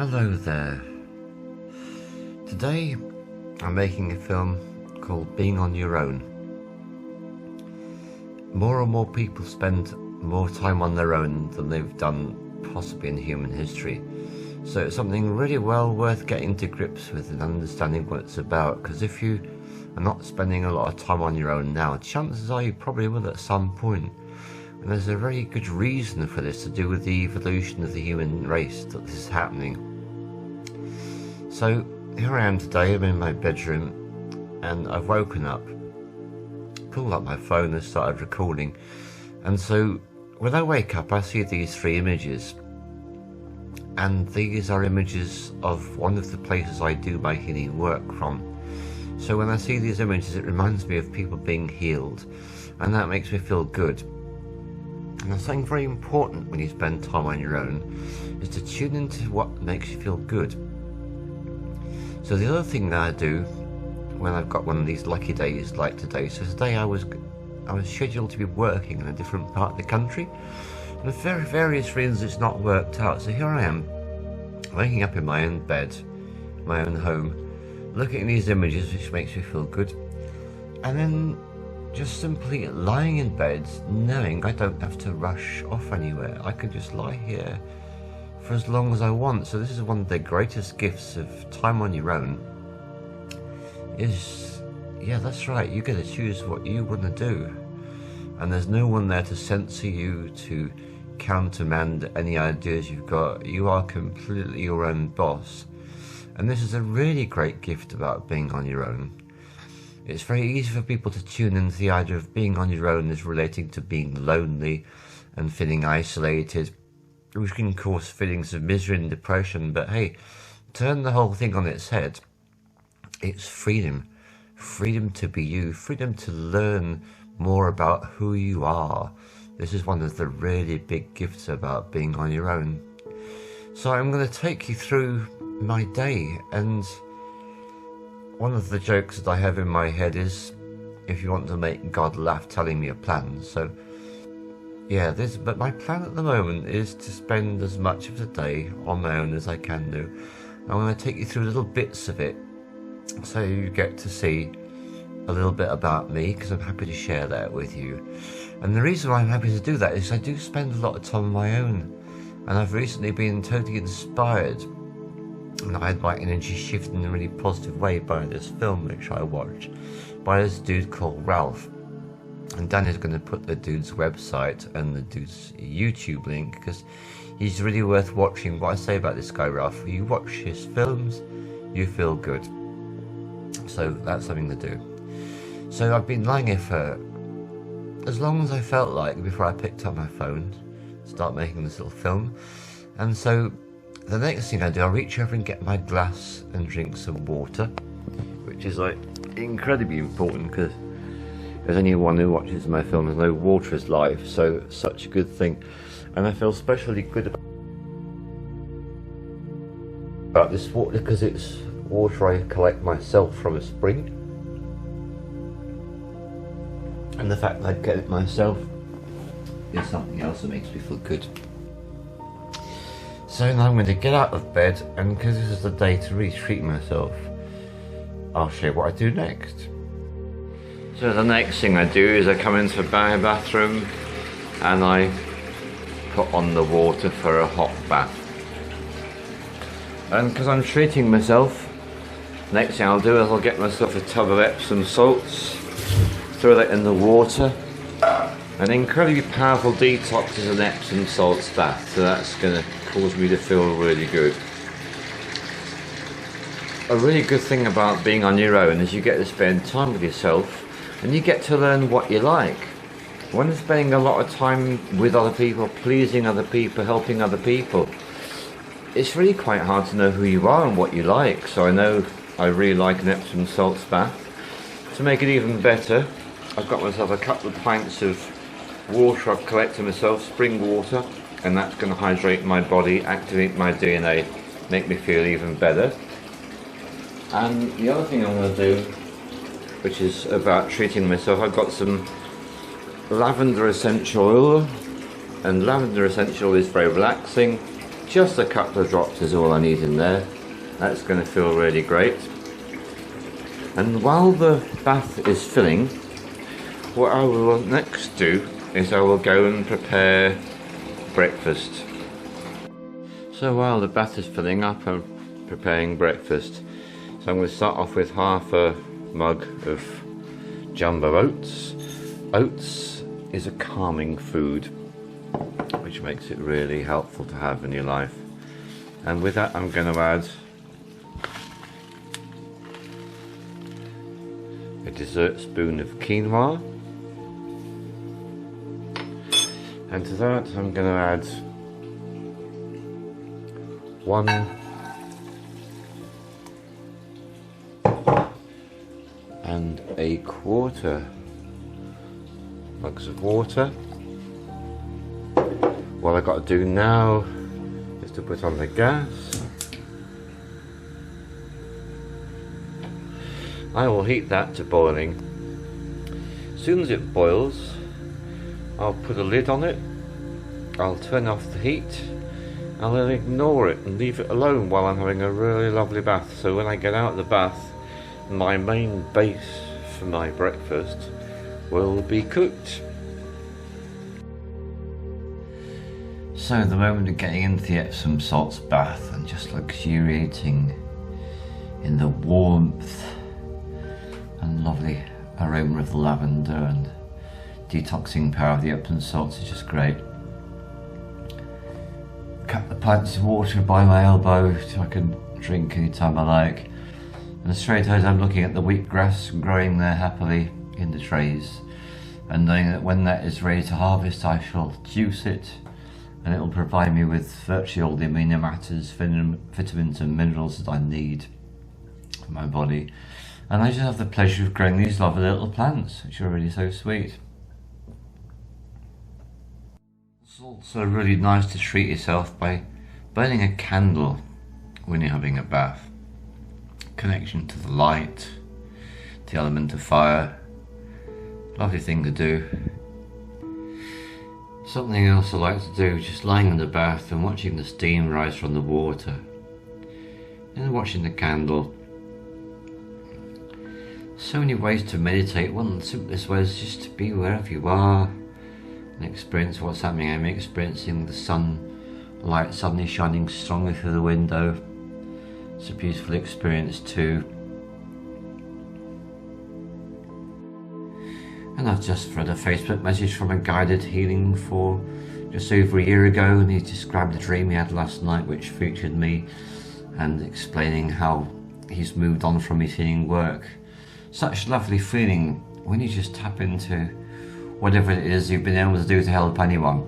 Hello there. Today I'm making a film called Being on Your Own. More and more people spend more time on their own than they've done possibly in human history. So it's something really well worth getting to grips with and understanding what it's about, because if you are not spending a lot of time on your own now, chances are you probably will at some point. And there's a very good reason for this, to do with the evolution of the human race, that this is happening. So here I am today, I'm in my bedroom, and I've woken up, pulled up my phone and started recording. And so when I wake up, I see these three images. And these are images of one of the places I do my healing work from. So when I see these images, it reminds me of people being healed, and that makes me feel good. And there's something very important when you spend time on your own, is to tune into what makes you feel good. So the other thing that I do when I've got one of these lucky days like today, so today I was scheduled to be working in a different part of the country, and for various reasons it's not worked out. So here I am, waking up in my own bed, my own home, looking at these images, which makes me feel good, and then just simply lying in bed, knowing I don't have to rush off anywhere. I can just lie here for as long as I want. So this is one of the greatest gifts of time on your own, is, yeah, that's right, you get to choose what you want to do. And there's no one there to censor you, to countermand any ideas you've got. You are completely your own boss. And this is a really great gift about being on your own. It's very easy for people to tune into the idea of being on your own as relating to being lonely and feeling isolated, which can cause feelings of misery and depression. But hey, turn the whole thing on its head. It's freedom. Freedom to be you. Freedom to learn more about who you are. This is one of the really big gifts about being on your own. So I'm going to take you through my day, and one of the jokes that I have in my head is, if you want to make God laugh, telling me a plan. So yeah, but my plan at the moment is to spend as much of the day on my own as I can do. I'm going to take you through little bits of it, so you get to see a little bit about me, because I'm happy to share that with you. And the reason why I'm happy to do that is I do spend a lot of time on my own, and I've recently been totally inspired, and I had my energy shifted in a really positive way by this film which I watched, by this dude called Ralph. And Dan is going to put the dude's website and the dude's YouTube link, because he's really worth watching. What I say about this guy Ralph, you watch his films, you feel good. So that's something to do. So I've been lying here for as long as I felt like before I picked up my phone to start making this little film. And so the next thing I do, I'll reach over and get my glass and drink some water, which is like incredibly important, because as anyone who watches my films knows, water is life, so it's such a good thing. And I feel especially good about this water because it's water I collect myself from a spring, and the fact that I get it myself is something else that makes me feel good. So now I'm going to get out of bed, and because this is the day to really treat myself, I'll show you what I do next. So the next thing I do is I come into my bathroom and I put on the water for a hot bath. And because I'm treating myself, next thing I'll do is I'll get myself a tub of Epsom salts, throw that in the water. An incredibly powerful detox is an Epsom salts bath, so that's going to cause me to feel really good. A really good thing about being on your own is you get to spend time with yourself, and you get to learn what you like. When you're spending a lot of time with other people, pleasing other people, helping other people, it's really quite hard to know who you are and what you like. So I know I really like an Epsom salts bath. To make it even better, I've got myself a couple of pints of water I've collected myself, spring water, and that's going to hydrate my body, activate my DNA, make me feel even better. And the other thing I'm going to do, which is about treating myself, I've got some lavender essential oil, and lavender essential is very relaxing. just a couple of drops is all I need in there. That's going to feel really great. And while the bath is filling, what I will next do is I will go and prepare breakfast. So while the bath is filling up, I'm preparing breakfast. So I'm going to start off with half a mug of jumbo oats. Oats is a calming food, which makes it really helpful to have in your life. And with that, I'm going to add a dessert spoon of quinoa. And to that, I'm going to add 1¼ mugs of water. What I've got to do now is to put on the gas. I will heat that to boiling. As soon as it boils, I'll put a lid on it, I'll turn off the heat, I'll then ignore it and leave it alone while I'm having a really lovely bath. So when I get out of the bath, my main base for my breakfast will be cooked. So the moment of getting into the Epsom salts bath and just luxuriating in the warmth and lovely aroma of the lavender and detoxing power of the Epsom salts is just great. Cut the pints of water by my elbow so I can drink anytime I like. And straight as I'm looking at the wheatgrass growing there happily in the trays, and knowing that when that is ready to harvest, I shall juice it, and it will provide me with virtually all the amino acids, vitamins and minerals that I need for my body. And I just have the pleasure of growing these lovely little plants, which are really so sweet. It's also really nice to treat yourself by burning a candle when you're having a bath. Connection to the light, the element of fire, lovely thing to do. Something else I like to do, just lying in the bath and watching the steam rise from the water and watching the candle. So many ways to meditate. One of the simplest ways is just to be wherever you are and experience what's happening. I'm experiencing the sunlight suddenly shining strongly through the window. It's a beautiful experience too. And I've just read a Facebook message from a guided healing for just over a year ago, and he described the dream he had last night which featured me, and explaining how he's moved on from his healing work. Such a lovely feeling when you just tap into whatever it is you've been able to do to help anyone.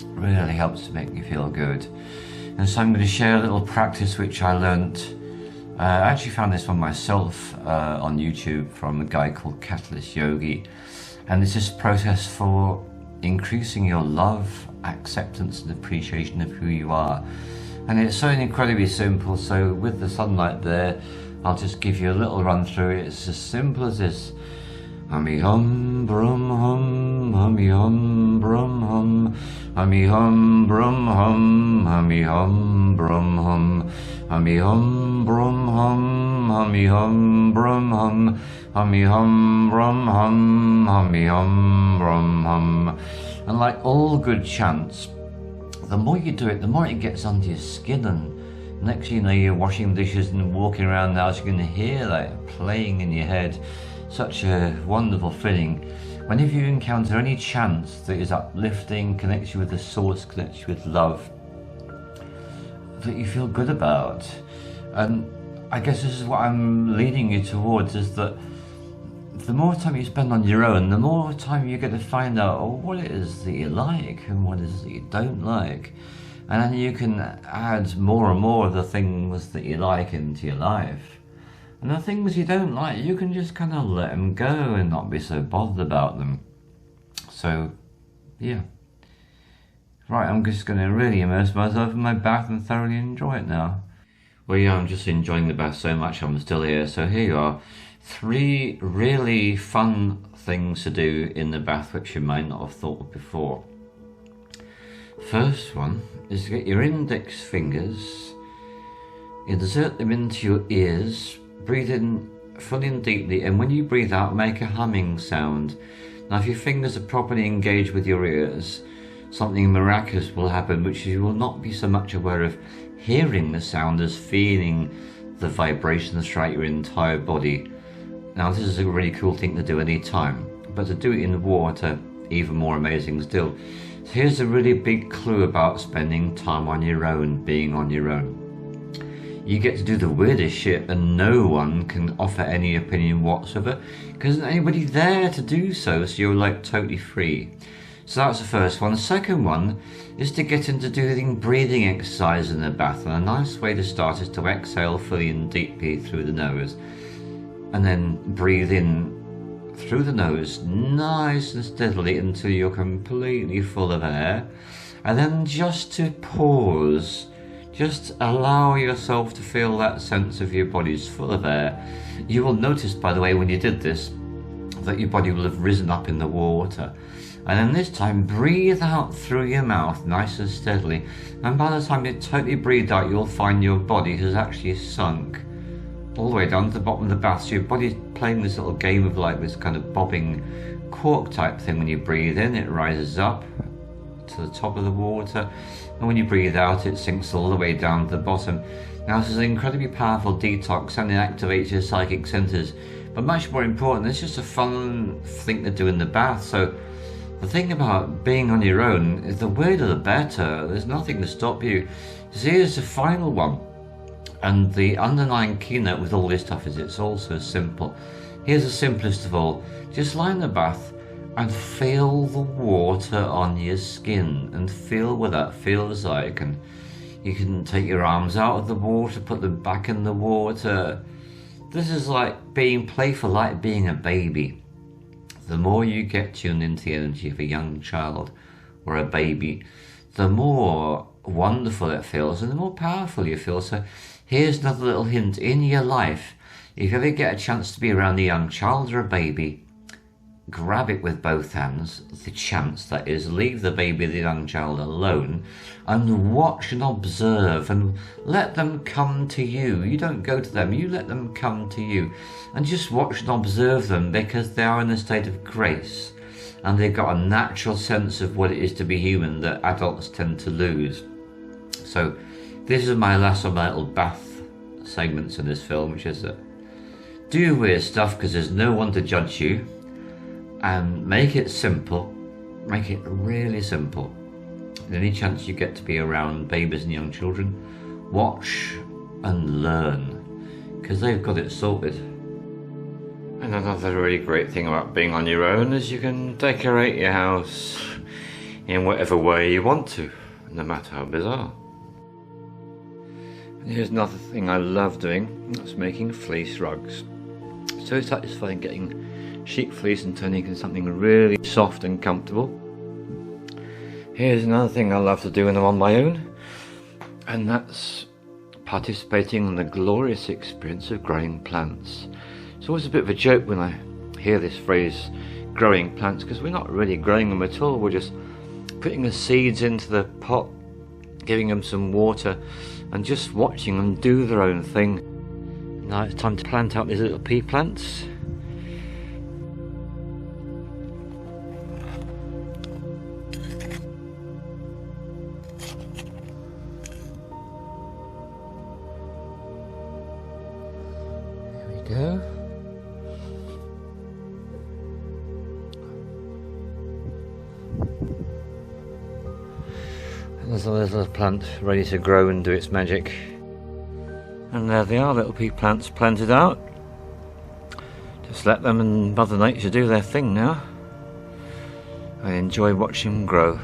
It really helps to make you feel good. And so I'm going to share a little practice which I learnt. I actually found this one myself on YouTube from a guy called Catalyst Yogi, and it's this process for increasing your love, acceptance and appreciation of who you are. And it's so incredibly simple. So with the sunlight there, I'll just give you a little run through it. It's as simple as this. Hummy hum brum hum, hummy hum brum hum, hummy hum brum hum, hummy hum brum hum, hummy hum brum hum, hummy hum brum hum, hummy hum brum hum, hummy hum brum hum. And like all good chants, the more you do it, the more it gets under your skin, and next thing you know, you're washing dishes and walking around the house, you're going to hear that playing in your head. Such a wonderful feeling. Whenever you encounter any chant that is uplifting, connects you with the source, connects you with love, that you feel good about. And I guess this is what I'm leading you towards, is that the more time you spend on your own, the more time you're going to find out what it is that you like and what it is that you don't like. And then you can add more and more of the things that you like into your life. And the things you don't like, you can just kind of let them go and not be so bothered about them. So, yeah. Right, I'm just going to really immerse myself in my bath and thoroughly enjoy it now. Well, yeah, I'm just enjoying the bath so much I'm still here. So here you are. 3 really fun things to do in the bath which you might not have thought of before. First one is to get your index fingers, insert them into your ears, breathe in fully and deeply, and when you breathe out, make a humming sound. Now if your fingers are properly engaged with your ears, something miraculous will happen, which you will not be so much aware of hearing the sound as feeling the vibrations throughout your entire body. Now this is a really cool thing to do any time, but to do it in water, even more amazing still. So here's a really big clue about spending time on your own, being on your own. You get to do the weirdest shit and no one can offer any opinion whatsoever because there's anybody there to do so, so you're like totally free. So that's the first one. The second one is to get into doing breathing exercise in the bath, and a nice way to start is to exhale fully and deeply through the nose and then breathe in through the nose nice and steadily until you're completely full of air, and then just to pause. Just allow yourself to feel that sense of your body's full of air. You will notice, by the way, when you did this, that your body will have risen up in the water. And then this time, breathe out through your mouth nice and steadily. And by the time you totally breathe out, you'll find your body has actually sunk all the way down to the bottom of the bath. So your body's playing this little game of like this kind of bobbing cork type thing. When you breathe in, it rises up to the top of the water, and when you breathe out it sinks all the way down to the bottom. Now this is an incredibly powerful detox and it activates your psychic centers, but much more important, it's just a fun thing to do in the bath. So the thing about being on your own is the weirder the better. There's nothing to stop you. So here's the final one, and the underlying keynote with all this stuff is it's all so simple. Here's the simplest of all. Just lie in the bath and feel the water on your skin and feel what that feels like. And you can take your arms out of the water, put them back in the water. This is like being playful, like being a baby. The more you get tuned into the energy of a young child or a baby, the more wonderful it feels and the more powerful you feel. So here's another little hint in your life. If you ever get a chance to be around a young child or a baby, grab it with both hands, the chance that is, leave the baby, the young child alone, and watch and observe and let them come to you. You don't go to them, you let them come to you, and just watch and observe them, because they are in a state of grace and they've got a natural sense of what it is to be human that adults tend to lose. So this is my last of my little bath segments in this film, which is that do weird stuff because there's no one to judge you. And make it simple, make it really simple. Any chance you get to be around babies and young children, watch and learn, because they've got it sorted. And another really great thing about being on your own is you can decorate your house in whatever way you want to, no matter how bizarre. And here's another thing I love doing, that's making fleece rugs. So satisfying getting sheep fleece and turning it into something really soft and comfortable. Here's another thing I love to do when I'm on my own, and that's participating in the glorious experience of growing plants. It's always a bit of a joke when I hear this phrase, growing plants, because we're not really growing them at all. We're just putting the seeds into the pot, giving them some water, and just watching them do their own thing. Now it's time to plant out these little pea plants. Go. And there's a little plant ready to grow and do its magic. And there they are, little pea plants planted out. Just let them and Mother Nature do their thing now. I enjoy watching them grow.